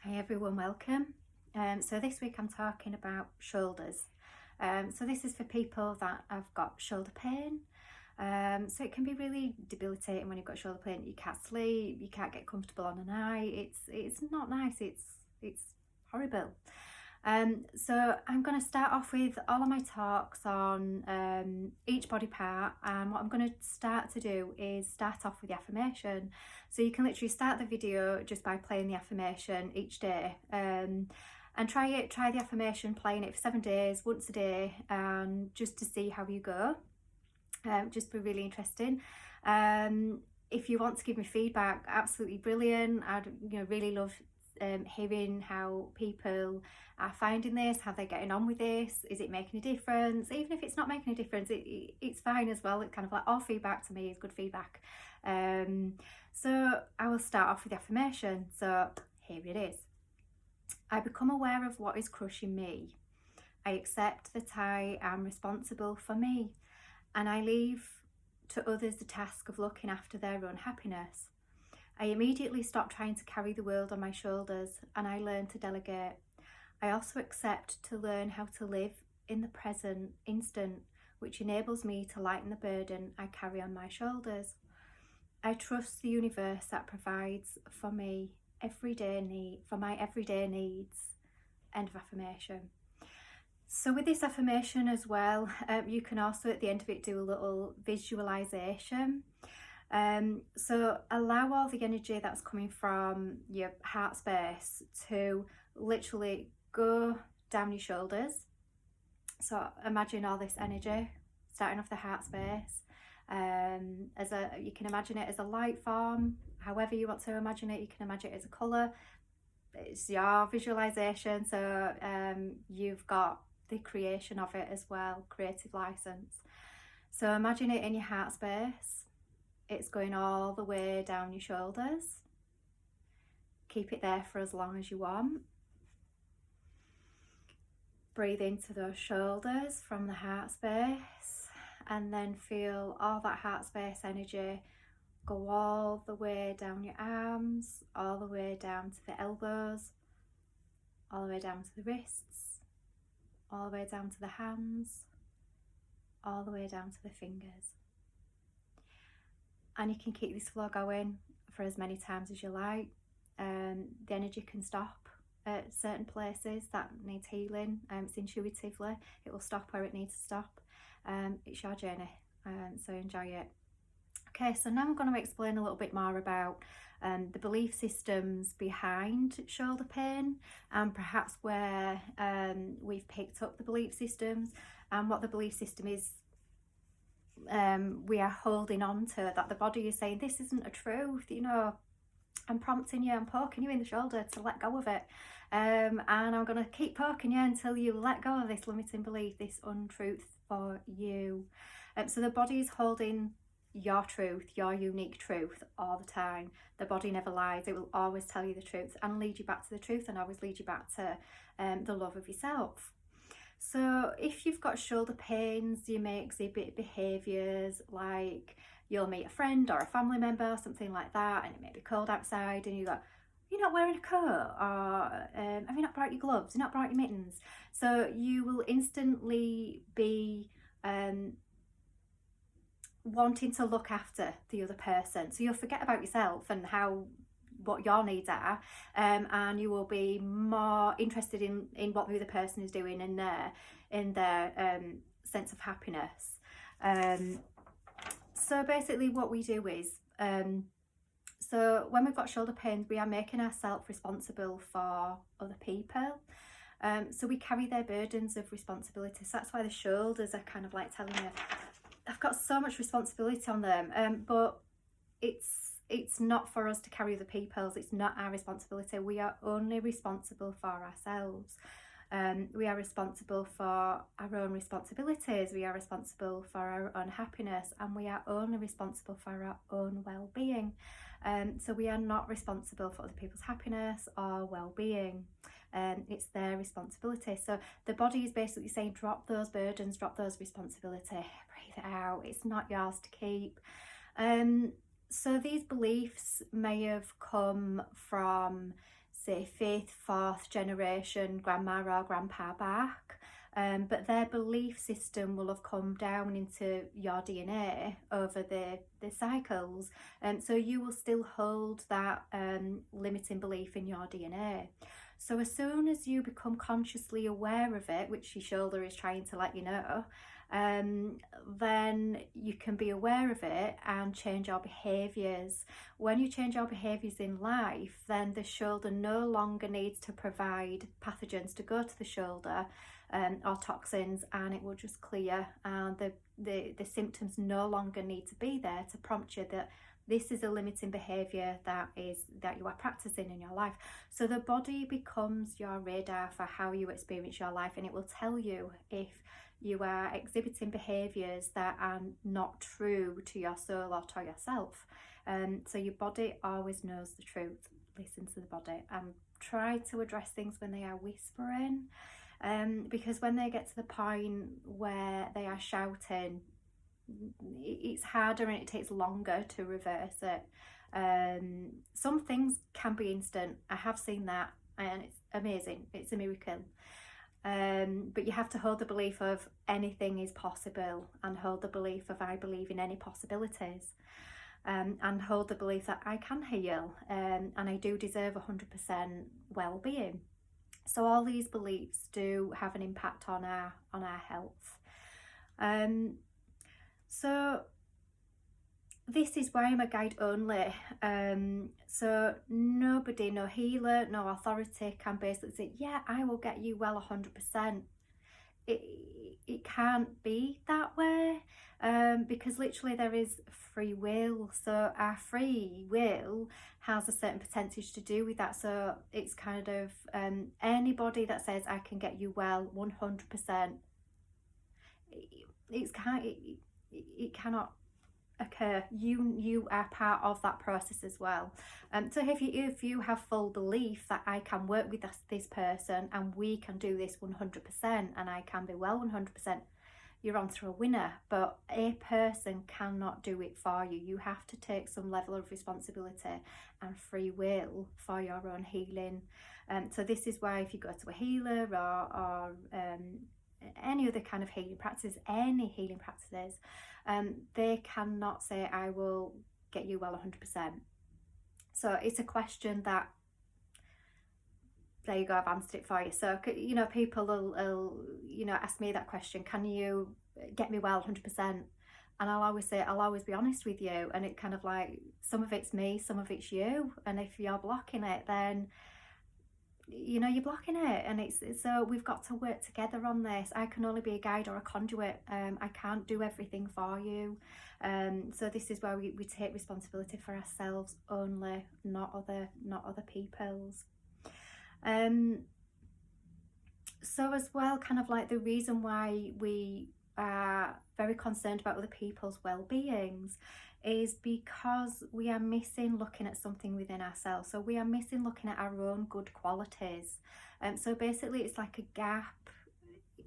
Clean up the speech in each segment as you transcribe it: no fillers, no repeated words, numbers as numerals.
Hi everyone, welcome. So this week I'm talking about shoulders. So this is for people that have got shoulder pain. So it can be really debilitating when you've got shoulder pain. You can't sleep, you can't get comfortable on a night. It's not nice. It's horrible. So I'm going to start off with all of my talks on each body part, and what I'm going to start to do is start off with the affirmation. So you can literally start the video just by playing the affirmation each day, and try the affirmation, playing it for 7 days, once a day, just to see how you go. Just be really interesting. If you want to give me feedback, absolutely brilliant. I'd really love hearing how people are finding this, how they're getting on with this. Is it making a difference? Even if it's not making a difference, it's fine as well. It's kind of like all feedback to me is good feedback. So I will start off with the affirmation. So here it is. I become aware of what is crushing me. I accept that I am responsible for me, and I leave to others the task of looking after their own happiness. I immediately stop trying to carry the world on my shoulders, and I learn to delegate. I also accept to learn how to live in the present instant, which enables me to lighten the burden I carry on my shoulders. I trust the universe that provides for me my everyday needs. End of affirmation. So with this affirmation as well, you can also at the end of it do a little visualization. So allow all the energy that's coming from your heart space to literally go down your shoulders. So imagine all this energy starting off the heart space. You can imagine it as a light form, however you want to imagine it. You can imagine it as a colour. It's your visualization, so you've got the creation of it as well, creative license. So imagine it in your heart space. It's going all the way down your shoulders. Keep it there for as long as you want. Breathe into those shoulders from the heart space, and then feel all that heart space energy go all the way down your arms, all the way down to the elbows, all the way down to the wrists, all the way down to the hands, all the way down to the fingers. And you can keep this flow going for as many times as you like. The energy can stop at certain places that needs healing. It's intuitively, it will stop where it needs to stop. It's your journey, so enjoy it. Okay, so now I'm going to explain a little bit more about the belief systems behind shoulder pain, and perhaps where we've picked up the belief systems, and what the belief system is we are holding on to, that the body is saying this isn't a truth, I'm prompting you, I'm poking you in the shoulder to let go of it, and I'm going to keep poking you until you let go of this limiting belief, this untruth for you. So the body is holding your truth, your unique truth all the time. The body never lies. It will always tell you the truth and lead you back to the truth, and always lead you back to the love of yourself. So if you've got shoulder pains, you may exhibit behaviours like you'll meet a friend or a family member, something like that, and it may be cold outside, and you go, you're not wearing a coat, or have you not brought your gloves, you're not brought your mittens. So you will instantly be wanting to look after the other person. So you'll forget about yourself and what your needs are, and you will be more interested in what the other person is doing in their sense of happiness. So basically what we do is, so when we've got shoulder pains, we are making ourselves responsible for other people. So we carry their burdens of responsibility. So that's why the shoulders are kind of like telling you, I've got so much responsibility on them, but it's not for us to carry other people's. It's not our responsibility. We are only responsible for ourselves. We are responsible for our own responsibilities. We are responsible for our own happiness, and we are only responsible for our own well-being. So we are not responsible for other people's happiness or well-being. It's their responsibility. So the body is basically saying, drop those burdens, drop those responsibility, breathe it out. It's not yours to keep. So these beliefs may have come from, say, fifth, fourth generation grandma or grandpa back. But their belief system will have come down into your DNA over the cycles. So you will still hold that limiting belief in your DNA. So as soon as you become consciously aware of it, which your shoulder is trying to let you know, then you can be aware of it and change your behaviours. When you change your behaviours in life, then the shoulder no longer needs to provide pathogens to go to the shoulder, or toxins, and it will just clear, and the symptoms no longer need to be there to prompt you that this is a limiting behaviour that you are practicing in your life. So the body becomes your radar for how you experience your life, and it will tell you if you are exhibiting behaviours that are not true to your soul or to yourself. So your body always knows the truth. Listen to the body and try to address things when they are whispering, because when they get to the point where they are shouting, it's harder and it takes longer to reverse it. Some things can be instant. I have seen that, and it's amazing. It's a miracle. But you have to hold the belief of anything is possible, and hold the belief of I believe in any possibilities, and hold the belief that I can heal, and I do deserve 100% well-being. So all these beliefs do have an impact on our health. So this is why I'm a guide only. So nobody, no healer, no authority can basically say, yeah, I will get you well 100%. It can't be that way, because literally there is free will. So our free will has a certain percentage to do with that. So it's kind of anybody that says I can get you well 100%, it cannot occur. You are part of that process as well. So if you have full belief that I can work with this person and we can do this 100% and I can be well 100%, you're on to a winner. But a person cannot do it for you. You have to take some level of responsibility and free will for your own healing. So this is why if you go to a healer or any other kind of healing practices, any healing practices, they cannot say I will get you well 100%. So it's a question that, there you go, I've answered it for you. So people will ask me that question, can you get me well 100%? And I'll always say, I'll always be honest with you. And it kind of like, some of it's me, some of it's you, and if you're blocking it, then you're blocking it. And it's so we've got to work together on this. I can only be a guide or a conduit. I can't do everything for you. So this is where we take responsibility for ourselves only, not other people's. So as well, kind of like the reason why we are very concerned about other people's well-beings is because we are missing looking at something within ourselves. So we are missing looking at our own good qualities. So basically it's like a gap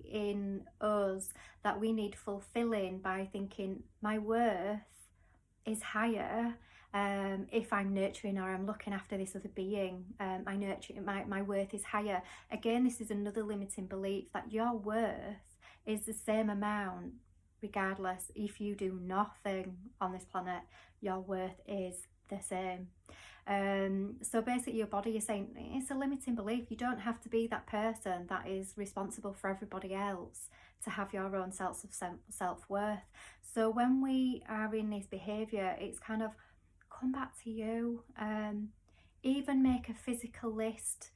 in us that we need fulfilling by thinking my worth is higher if I'm nurturing or I'm looking after this other being. My worth is higher. Again, this is another limiting belief that your worth is the same amount regardless. If you do nothing on this planet, your worth is the same. So basically your body is saying it's a limiting belief. You don't have to be that person that is responsible for everybody else to have your own sense of self-worth. So when we are in this behaviour, it's kind of come back to you. Even make a physical list,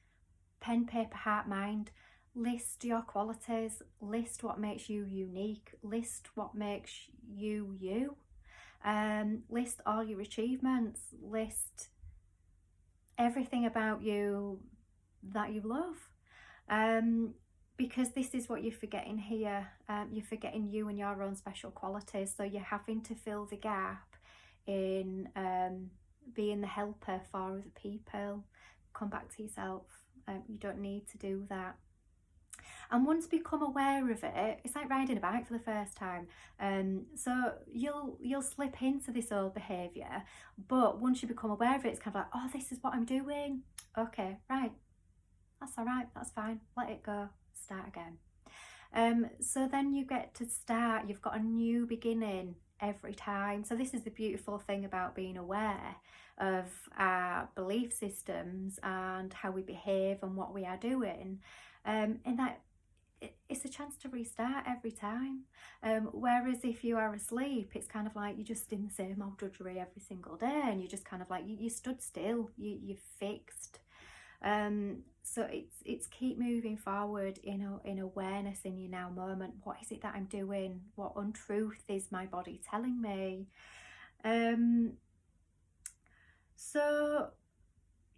pen, paper, heart, mind. List your qualities, list what makes you unique, list what makes you you, list all your achievements, list everything about you that you love, because this is what you're forgetting here. You're forgetting you and your own special qualities, so you're having to fill the gap in being the helper for other people. Come back to yourself. You don't need to do that. And once you become aware of it, it's like riding a bike for the first time. So you'll slip into this old behaviour, but once you become aware of it, it's kind of like, oh, this is what I'm doing. Okay, right, that's all right, that's fine, let it go, start again. So then you get to start, you've got a new beginning every time. So this is the beautiful thing about being aware of our belief systems and how we behave and what we are doing, in that it's a chance to restart every time. Whereas if you are asleep, it's kind of like you're just in the same old drudgery every single day, and you just kind of like you stood still, you're fixed. So it's keep moving forward in awareness in your now moment. What is it that I'm doing? What untruth is my body telling me? So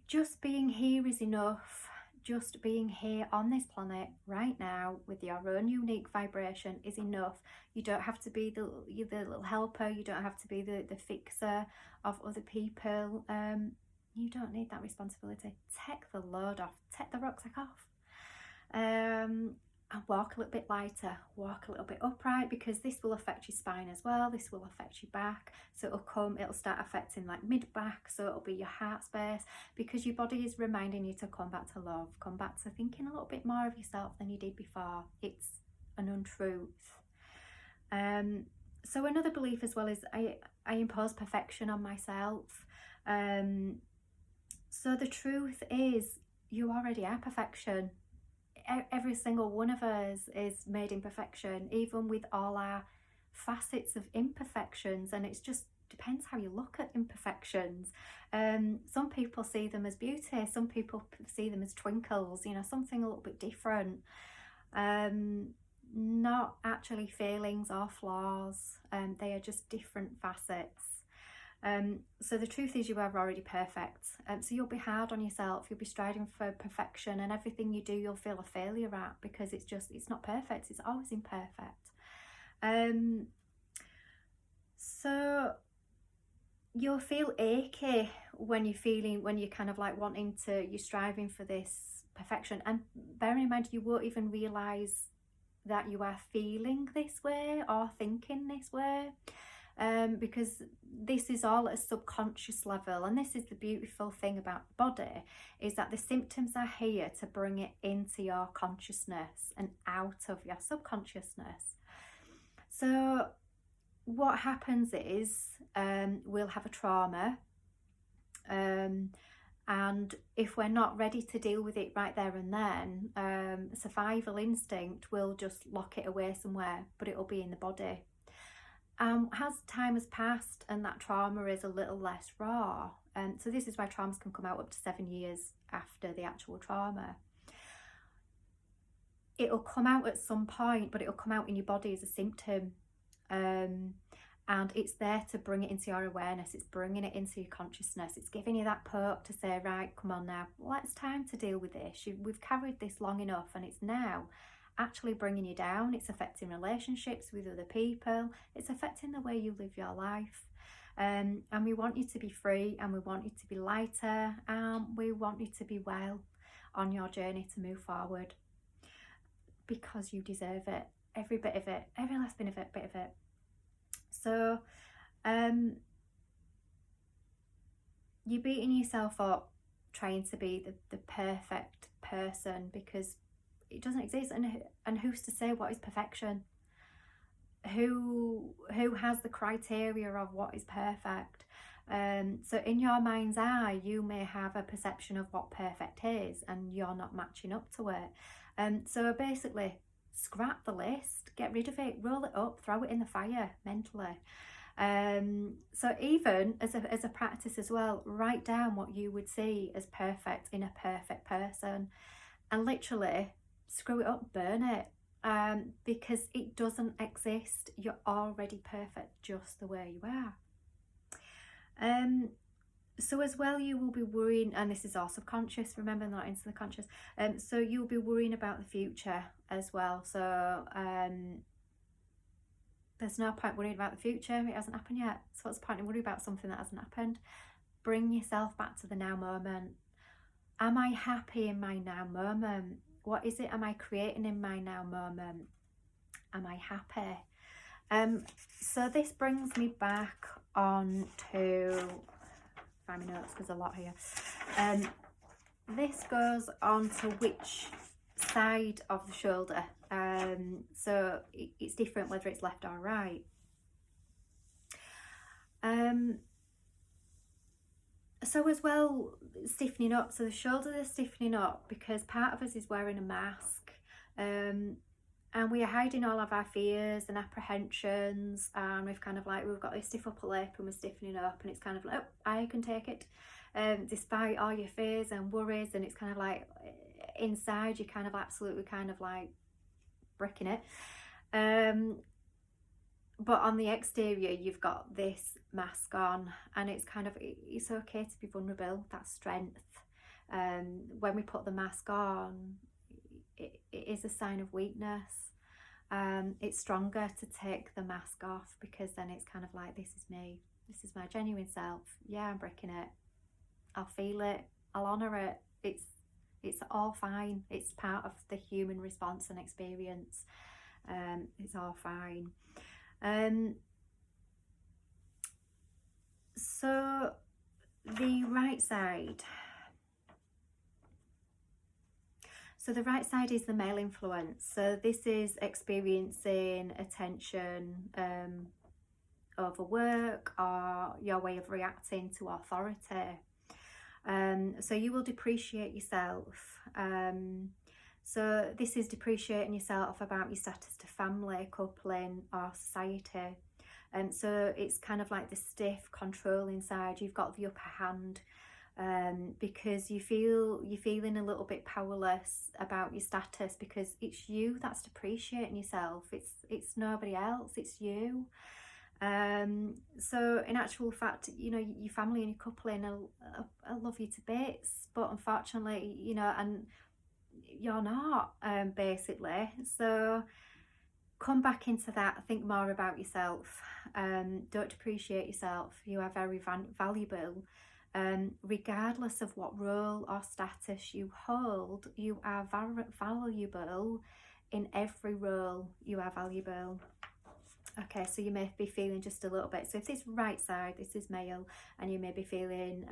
just being here is enough. Just being here on this planet right now with your own unique vibration is enough. You don't have to be the little helper. You don't have to be the fixer of other people. You don't need that responsibility. Take the load off. Take the rucksack off. And walk a little bit lighter, walk a little bit upright, because this will affect your spine as well. This will affect your back. So it'll start affecting like mid back. So it'll be your heart space, because your body is reminding you to come back to love, come back to thinking a little bit more of yourself than you did before. It's an untruth. So another belief as well is I impose perfection on myself. So the truth is you already are perfection. Every single one of us is made in perfection, even with all our facets of imperfections, and it just depends how you look at imperfections. Some people see them as beauty, some people see them as twinkles, something a little bit different. Not actually failings or flaws, they are just different facets. So the truth is you are already perfect. So you'll be hard on yourself, you'll be striving for perfection, and everything you do you'll feel a failure at, because it's not perfect, it's always imperfect. So you'll feel achy when you're kind of like you're striving for this perfection, and bearing in mind you won't even realise that you are feeling this way or thinking this way. Because this is all at a subconscious level, and this is the beautiful thing about the body, is that the symptoms are here to bring it into your consciousness and out of your subconsciousness. So what happens is we'll have a trauma, and if we're not ready to deal with it right there and then, survival instinct will just lock it away somewhere, but it'll be in the body. As time has passed and that trauma is a little less raw, so this is why traumas can come out up to 7 years after the actual trauma. It'll come out at some point, but it'll come out in your body as a symptom, and it's there to bring it into your awareness. It's bringing it into your consciousness. It's giving you that poke to say, right, come on now, it's time to deal with this. We've carried this long enough, and it's now actually bringing you down. It's affecting relationships with other people. It's affecting the way you live your life. And we want you to be free, and we want you to be lighter, and we want you to be well on your journey to move forward, because you deserve it, every bit of it, every last bit of it. So you're beating yourself up trying to be the perfect person, because it doesn't exist. And who's to say what is perfection? Who has the criteria of what is perfect? So in your mind's eye, you may have a perception of what perfect is, and you're not matching up to it. So basically, scrap the list, get rid of it, roll it up, throw it in the fire mentally. So even as a practice as well, write down what you would see as perfect in a perfect person, and literally screw it up, burn it, because it doesn't exist. You're already perfect just the way you are. So as well, you will be worrying, and this is all subconscious, remember, not into the conscious. So you'll be worrying about the future as well. So there's no point worrying about the future, it hasn't happened yet. So what's the point in worrying about something that hasn't happened? Bring yourself back to the now moment. Am I happy in my now moment? What is it am I creating in my now moment? Am I happy? So this brings me back on to find my notes, because there's a lot here. this goes on to which side of the shoulder. So it's different whether it's left or right. So as well, stiffening up. So the shoulders are stiffening up because part of us is wearing a mask. And we are hiding all of our fears and apprehensions, and we've got this stiff upper lip and we're stiffening up, and it's kind of like, oh, I can take it, despite all your fears and worries, and it's kind of like inside you're kind of absolutely kind of like bricking it, but on the exterior you've got this mask on, and it's kind of, it's okay to be vulnerable. That's strength. When we put the mask on, it is a sign of weakness. It's stronger to take the mask off, because then it's kind of like, this is me, this is my genuine self. Yeah, I'm breaking it, I'll feel it, I'll honour it. It's all fine. It's part of the human response and experience. It's all fine. So the right side. So the right side is the male influence. So this is experiencing attention over work, or your way of reacting to authority. So you will depreciate yourself. So this is depreciating yourself about your status to family, coupling, or society. So it's kind of like the stiff, controlling side. You've got the upper hand. Because you're feeling a little bit powerless about your status, because it's you that's depreciating yourself. It's nobody else, it's you. So in actual fact, you know, your family and your coupling I love you to bits, but unfortunately, you know, and you're not, basically. So come back into that, think more about yourself. Don't depreciate yourself. You are very valuable. Regardless of what role or status you hold, you are valuable. In every role you are valuable. Okay, so you may be feeling just a little bit, so if this right side, this is male, and you may be feeling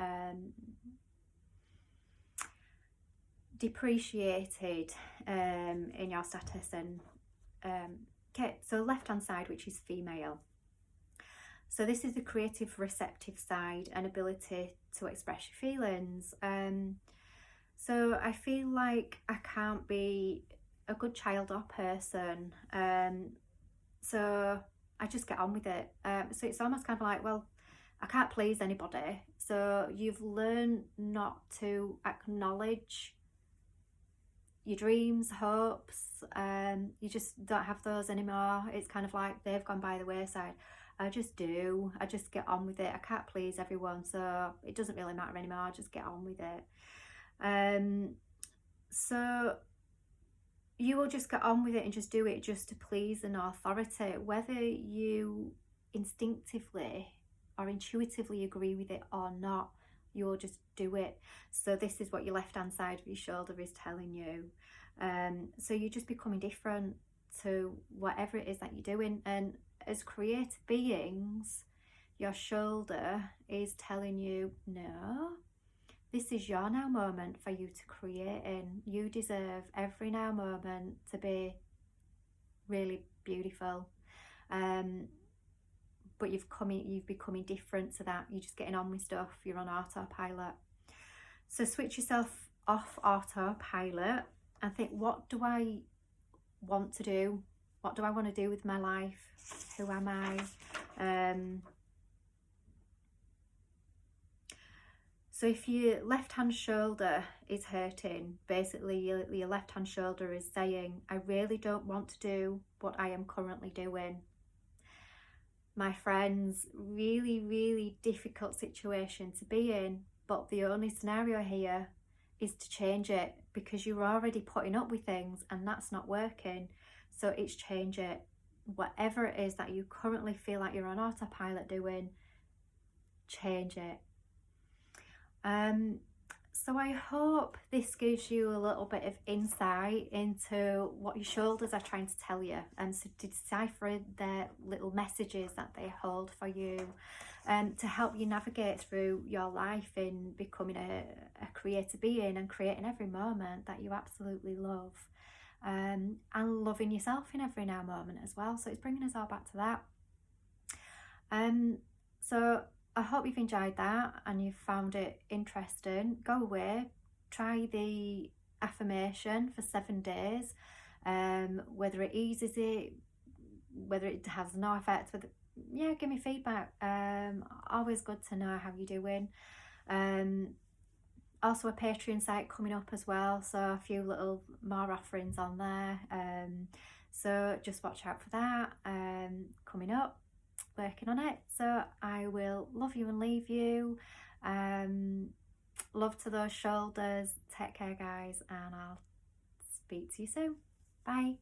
depreciated in your status, and okay, so left hand side, which is female. So this is the creative, receptive side and ability to express your feelings. So I feel like I can't be a good child or person. So I just get on with it. So it's almost kind of like, well, I can't please anybody. So you've learned not to acknowledge your dreams, hopes. You just don't have those anymore. It's kind of like they've gone by the wayside. I just get on with it. I can't please everyone, so it doesn't really matter anymore. I just get on with it. So you will just get on with it and just do it just to please an authority, whether you instinctively or intuitively agree with it or not. You'll just do it. So this is what your left hand side of your shoulder is telling you. So you're just becoming different to whatever it is that you're doing. And as creative beings, your shoulder is telling you, no, this is your now moment for you to create in. You deserve every now moment to be really beautiful. But you've becoming different to that. You're just getting on with stuff. You're on autopilot. So switch yourself off autopilot and think, what do I want to do? What do I want to do with my life? Who am I? So if your left hand shoulder is hurting, basically your left hand shoulder is saying, I really don't want to do what I am currently doing. My friends, really, really difficult situation to be in, but the only scenario here is to change it, because you're already putting up with things and that's not working. So it's change it. Whatever it is that you currently feel like you're on autopilot doing, change it. So I hope this gives you a little bit of insight into what your shoulders are trying to tell you, and so to decipher their little messages that they hold for you, to help you navigate through your life in becoming a creative being and creating every moment that you absolutely love, and loving yourself in every now moment as well. So it's bringing us all back to that. So I hope you've enjoyed that and you've found it interesting. Go away, try the affirmation for 7 days, whether it eases it, whether it has no effect, whether, yeah, give me feedback. Always good to know how you're doing. Also a Patreon site coming up as well, so a few little more offerings on there. So just watch out for that. Coming up, working on it. So I will love you and leave you. Love to those shoulders. Take care, guys, and I'll speak to you soon. Bye.